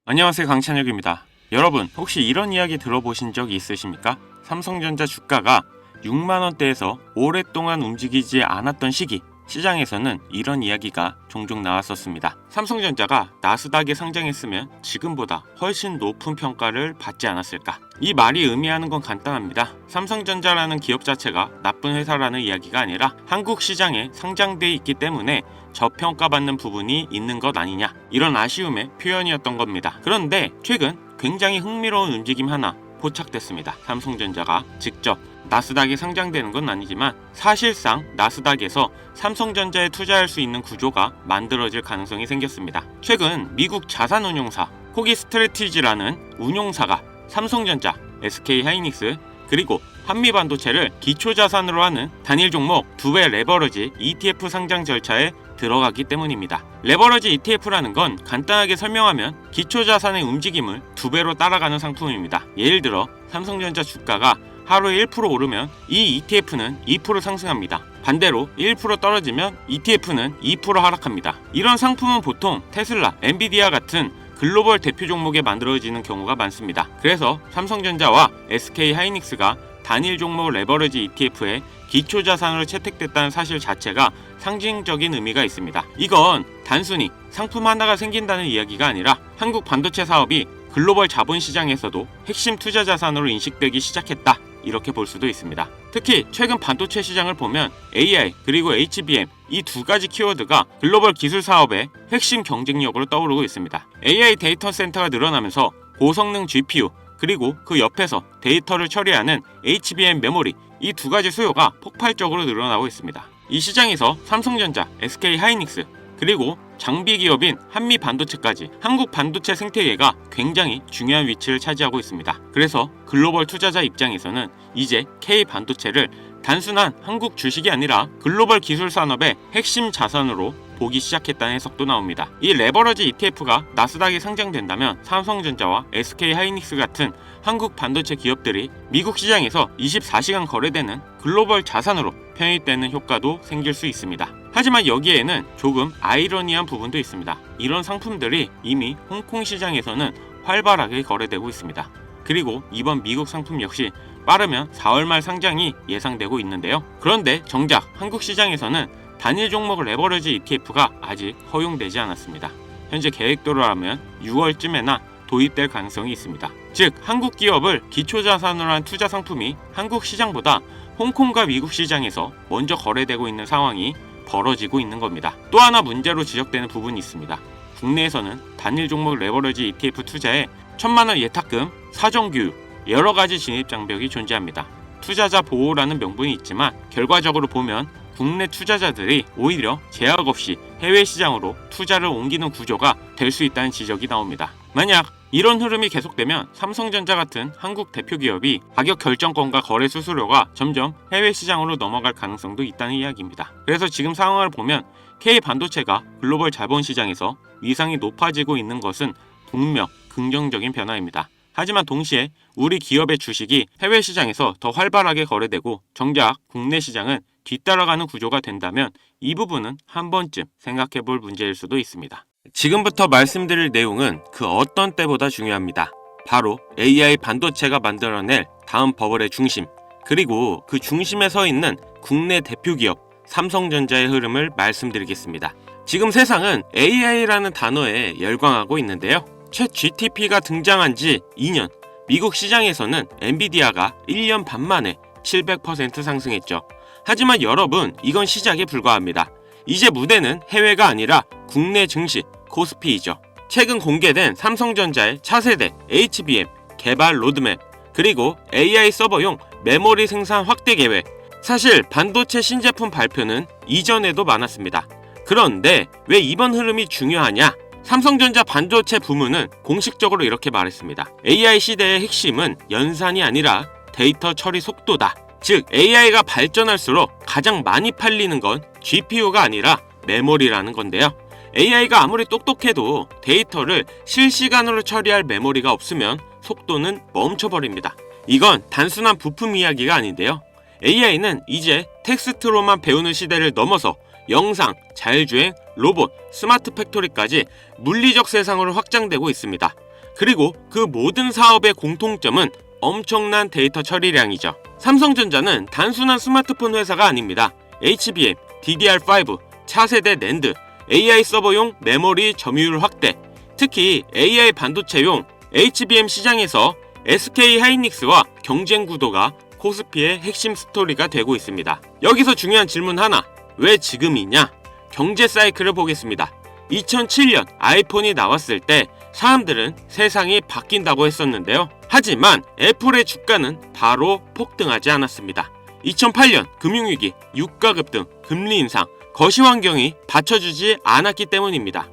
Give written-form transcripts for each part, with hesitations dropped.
안녕하세요, 강찬혁입니다. 여러분, 혹시 이런 이야기 들어보신 적 있으십니까? 삼성전자 주가가 6만원대에서 오랫동안 움직이지 않았던 시기, 시장에서는 이런 이야기가 종종 나왔었습니다. 삼성전자가 나스닥에 상장했으면 지금보다 훨씬 높은 평가를 받지 않았을까? 이 말이 의미하는 건 간단합니다. 삼성전자라는 기업 자체가 나쁜 회사라는 이야기가 아니라 한국 시장에 상장돼 있기 때문에 저평가받는 부분이 있는 것 아니냐, 이런 아쉬움의 표현이었던 겁니다. 그런데 최근 굉장히 흥미로운 움직임 하나 포착됐습니다. 삼성전자가 직접 나스닥에 상장되는 건 아니지만 사실상 나스닥에서 삼성전자에 투자할 수 있는 구조가 만들어질 가능성이 생겼습니다. 최근 미국 자산운용사 코기 스트래티지라는 운용사가 삼성전자, SK하이닉스 그리고 한미반도체를 기초자산으로 하는 단일 종목 2배 레버러지 ETF 상장 절차에 들어가기 때문입니다. 레버러지 ETF라는 건 간단하게 설명하면 기초자산의 움직임을 2배로 따라가는 상품입니다. 예를 들어 삼성전자 주가가 하루에 1% 오르면 이 ETF는 2% 상승합니다. 반대로 1% 떨어지면 ETF는 2% 하락합니다. 이런 상품은 보통 테슬라, 엔비디아 같은 글로벌 대표 종목에 만들어지는 경우가 많습니다. 그래서 삼성전자와 SK하이닉스가 단일 종목 레버러지 ETF에 기초자산으로 채택됐다는 사실 자체가 상징적인 의미가 있습니다. 이건 단순히 상품 하나가 생긴다는 이야기가 아니라 한국 반도체 사업이 글로벌 자본시장에서도 핵심 투자 자산으로 인식되기 시작했다, 이렇게 볼 수도 있습니다. 특히 최근 반도체 시장을 보면 AI 그리고 HBM 이 두 가지 키워드가 글로벌 기술 사업의 핵심 경쟁력으로 떠오르고 있습니다. AI 데이터 센터가 늘어나면서 고성능 GPU 그리고 그 옆에서 데이터를 처리하는 HBM 메모리, 이 두 가지 수요가 폭발적으로 늘어나고 있습니다. 이 시장에서 삼성전자, SK하이닉스 그리고 장비 기업인 한미반도체까지 한국 반도체 생태계가 굉장히 중요한 위치를 차지하고 있습니다. 그래서 글로벌 투자자 입장에서는 이제 K반도체를 단순한 한국 주식이 아니라 글로벌 기술 산업의 핵심 자산으로 보기 시작했다는 해석도 나옵니다. 이 레버러지 ETF가 나스닥에 상장된다면 삼성전자와 SK하이닉스 같은 한국 반도체 기업들이 미국 시장에서 24시간 거래되는 글로벌 자산으로 편입되는 효과도 생길 수 있습니다. 하지만 여기에는 조금 아이러니한 부분도 있습니다. 이런 상품들이 이미 홍콩 시장에서는 활발하게 거래되고 있습니다. 그리고 이번 미국 상품 역시 빠르면 4월 말 상장이 예상되고 있는데요. 그런데 정작 한국 시장에서는 단일 종목 레버러지 ETF가 아직 허용되지 않았습니다. 현재 계획대로라면 6월쯤에나 도입될 가능성이 있습니다. 즉 한국 기업을 기초자산으로 한 투자 상품이 한국 시장보다 홍콩과 미국 시장에서 먼저 거래되고 있는 상황이 벌어지고 있는 겁니다. 또 하나 문제로 지적되는 부분이 있습니다. 국내에서는 단일 종목 레버러지 ETF 투자에 1,000만원 예탁금, 사정교육, 여러가지 진입장벽이 존재합니다. 투자자 보호라는 명분이 있지만 결과적으로 보면 국내 투자자들이 오히려 제약 없이 해외 시장으로 투자를 옮기는 구조가 될 수 있다는 지적이 나옵니다. 만약 이런 흐름이 계속되면 삼성전자 같은 한국 대표 기업이 가격 결정권과 거래 수수료가 점점 해외 시장으로 넘어갈 가능성도 있다는 이야기입니다. 그래서 지금 상황을 보면 K반도체가 글로벌 자본시장에서 위상이 높아지고 있는 것은 분명 긍정적인 변화입니다. 하지만 동시에 우리 기업의 주식이 해외 시장에서 더 활발하게 거래되고 정작 국내 시장은 뒤따라가는 구조가 된다면 이 부분은 한 번쯤 생각해 볼 문제일 수도 있습니다. 지금부터 말씀드릴 내용은 그 어떤 때보다 중요합니다. 바로 AI 반도체가 만들어낼 다음 버블의 중심, 그리고 그 중심에 서 있는 국내 대표 기업 삼성전자의 흐름을 말씀드리겠습니다. 지금 세상은 AI라는 단어에 열광하고 있는데요. 챗 GTP가 등장한 지 2년, 미국 시장에서는 엔비디아가 1년 반 만에 700% 상승했죠. 하지만 여러분, 이건 시작에 불과합니다. 이제 무대는 해외가 아니라 국내 증시, 코스피이죠. 최근 공개된 삼성전자의 차세대 HBM 개발 로드맵, 그리고 AI 서버용 메모리 생산 확대 계획, 사실 반도체 신제품 발표는 이전에도 많았습니다. 그런데 왜 이번 흐름이 중요하냐? 삼성전자 반도체 부문은 공식적으로 이렇게 말했습니다. AI 시대의 핵심은 연산이 아니라 데이터 처리 속도다. 즉 AI가 발전할수록 가장 많이 팔리는 건 GPU가 아니라 메모리라는 건데요. AI가 아무리 똑똑해도 데이터를 실시간으로 처리할 메모리가 없으면 속도는 멈춰버립니다. 이건 단순한 부품 이야기가 아닌데요. AI는 이제 텍스트로만 배우는 시대를 넘어서 영상, 자율주행, 로봇, 스마트 팩토리까지 물리적 세상으로 확장되고 있습니다. 그리고 그 모든 사업의 공통점은 엄청난 데이터 처리량이죠. 삼성전자는 단순한 스마트폰 회사가 아닙니다. HBM, DDR5, 차세대 낸드, AI 서버용 메모리 점유율 확대, 특히 AI 반도체용 HBM 시장에서 SK 하이닉스와 경쟁 구도가 코스피의 핵심 스토리가 되고 있습니다. 여기서 중요한 질문 하나, 왜 지금이냐? 경제 사이클을 보겠습니다. 2007년 아이폰이 나왔을 때 사람들은 세상이 바뀐다고 했었는데요. 하지만 애플의 주가는 바로 폭등하지 않았습니다. 2008년 금융위기, 유가 급등, 금리 인상, 거시 환경이 받쳐주지 않았기 때문입니다.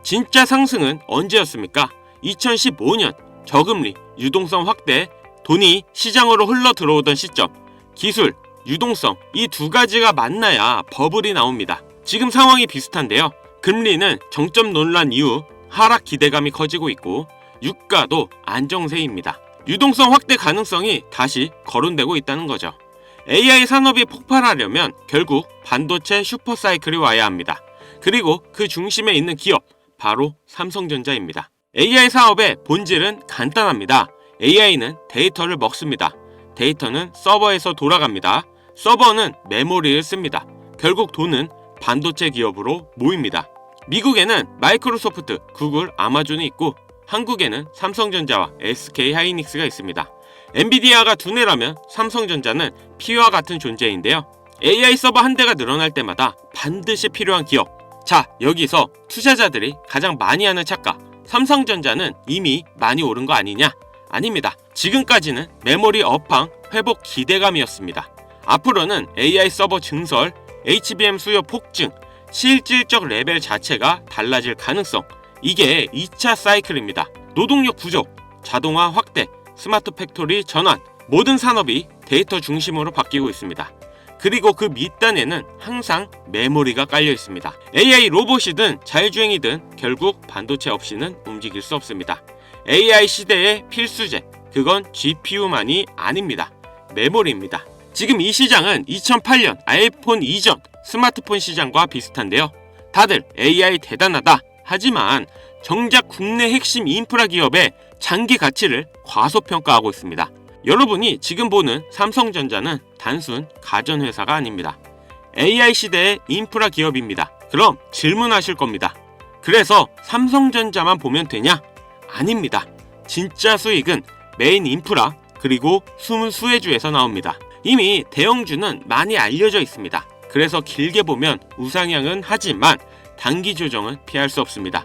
진짜 상승은 언제였습니까? 2015년 저금리, 유동성 확대, 돈이 시장으로 흘러 들어오던 시점, 기술, 유동성 이 두 가지가 만나야 버블이 나옵니다. 지금 상황이 비슷한데요. 금리는 정점 논란 이후 하락 기대감이 커지고 있고 유가도 안정세입니다. 유동성 확대 가능성이 다시 거론되고 있다는 거죠. AI 산업이 폭발하려면 결국 반도체 슈퍼사이클이 와야 합니다. 그리고 그 중심에 있는 기업, 바로 삼성전자입니다. AI 사업의 본질은 간단합니다. AI는 데이터를 먹습니다. 데이터는 서버에서 돌아갑니다. 서버는 메모리를 씁니다. 결국 돈은 반도체 기업으로 모입니다. 미국에는 마이크로소프트, 구글, 아마존이 있고 한국에는 삼성전자와 SK 하이닉스가 있습니다. 엔비디아가 두뇌라면 삼성전자는 피와 같은 존재인데요. AI 서버 한 대가 늘어날 때마다 반드시 필요한 기업. 자, 여기서 투자자들이 가장 많이 하는 착각. 삼성전자는 이미 많이 오른 거 아니냐? 아닙니다. 지금까지는 메모리 업황 회복 기대감이었습니다. 앞으로는 AI 서버 증설, HBM 수요 폭증, 실질적 레벨 자체가 달라질 가능성, 이게 2차 사이클입니다. 노동력 부족, 자동화 확대, 스마트 팩토리 전환, 모든 산업이 데이터 중심으로 바뀌고 있습니다. 그리고 그 밑단에는 항상 메모리가 깔려 있습니다. AI 로봇이든 자율주행이든 결국 반도체 없이는 움직일 수 없습니다. AI 시대의 필수제, 그건 GPU만이 아닙니다. 메모리입니다. 지금 이 시장은 2008년 아이폰 이전 스마트폰 시장과 비슷한데요. 다들 AI 대단하다. 하지만 정작 국내 핵심 인프라 기업의 장기 가치를 과소평가하고 있습니다. 여러분이 지금 보는 삼성전자는 단순 가전회사가 아닙니다. AI 시대의 인프라 기업입니다. 그럼 질문하실 겁니다. 그래서 삼성전자만 보면 되냐? 아닙니다. 진짜 수익은 메인 인프라 그리고 숨은 수혜주에서 나옵니다. 이미 대형주는 많이 알려져 있습니다. 그래서 길게 보면 우상향은 하지만 단기 조정은 피할 수 없습니다.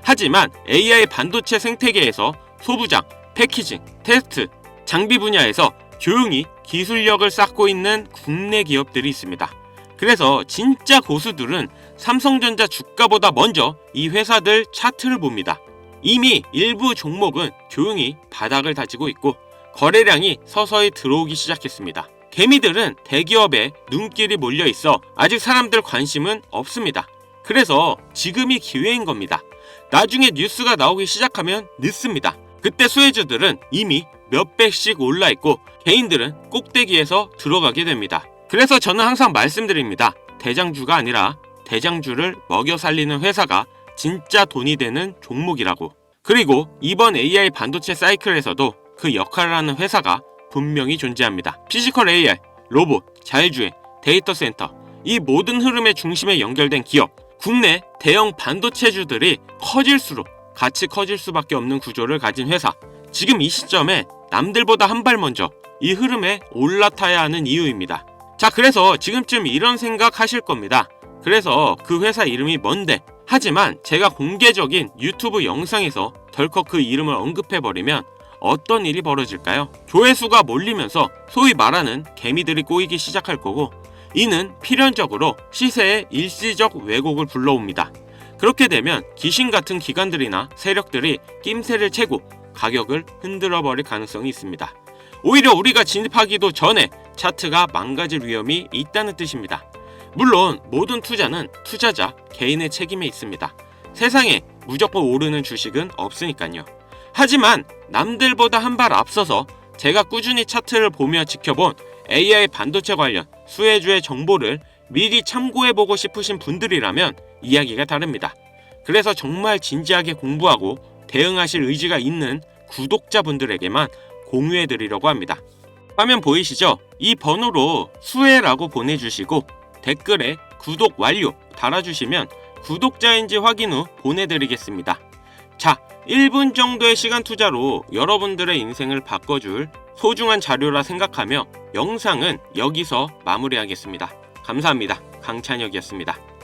하지만 AI 반도체 생태계에서 소부장, 패키징, 테스트, 장비 분야에서 조용히 기술력을 쌓고 있는 국내 기업들이 있습니다. 그래서 진짜 고수들은 삼성전자 주가보다 먼저 이 회사들 차트를 봅니다. 이미 일부 종목은 조용히 바닥을 다지고 있고 거래량이 서서히 들어오기 시작했습니다. 개미들은 대기업에 눈길이 몰려 있어 아직 사람들 관심은 없습니다. 그래서 지금이 기회인 겁니다. 나중에 뉴스가 나오기 시작하면 늦습니다. 그때 수혜주들은 이미 몇백씩 올라 있고 개인들은 꼭대기에서 들어가게 됩니다. 그래서 저는 항상 말씀드립니다. 대장주가 아니라 대장주를 먹여 살리는 회사가 진짜 돈이 되는 종목이라고. 그리고 이번 AI 반도체 사이클에서도 그 역할을 하는 회사가 분명히 존재합니다. 피지컬 AI, 로봇, 자율주행, 데이터 센터, 이 모든 흐름의 중심에 연결된 기업, 국내 대형 반도체주들이 커질수록 같이 커질 수밖에 없는 구조를 가진 회사. 지금 이 시점에 남들보다 한 발 먼저 이 흐름에 올라타야 하는 이유입니다. 자, 그래서 지금쯤 이런 생각 하실 겁니다. 그래서 그 회사 이름이 뭔데? 하지만 제가 공개적인 유튜브 영상에서 덜컥 그 이름을 언급해버리면 어떤 일이 벌어질까요? 조회수가 몰리면서 소위 말하는 개미들이 꼬이기 시작할 거고, 이는 필연적으로 시세에 일시적 왜곡을 불러옵니다. 그렇게 되면 귀신 같은 기관들이나 세력들이 낌새를 채고 가격을 흔들어버릴 가능성이 있습니다. 오히려 우리가 진입하기도 전에 차트가 망가질 위험이 있다는 뜻입니다. 물론 모든 투자는 투자자 개인의 책임에 있습니다. 세상에 무조건 오르는 주식은 없으니까요. 하지만 남들보다 한 발 앞서서 제가 꾸준히 차트를 보며 지켜본 AI 반도체 관련 수혜주의 정보를 미리 참고해보고 싶으신 분들이라면 이야기가 다릅니다. 그래서 정말 진지하게 공부하고 대응하실 의지가 있는 구독자분들에게만 공유해드리려고 합니다. 화면 보이시죠? 이 번호로 수혜라고 보내주시고 댓글에 구독 완료 달아주시면 구독자인지 확인 후 보내드리겠습니다. 자, 1분 정도의 시간 투자로 여러분들의 인생을 바꿔줄 소중한 자료라 생각하며 영상은 여기서 마무리하겠습니다. 감사합니다. 강찬혁이었습니다.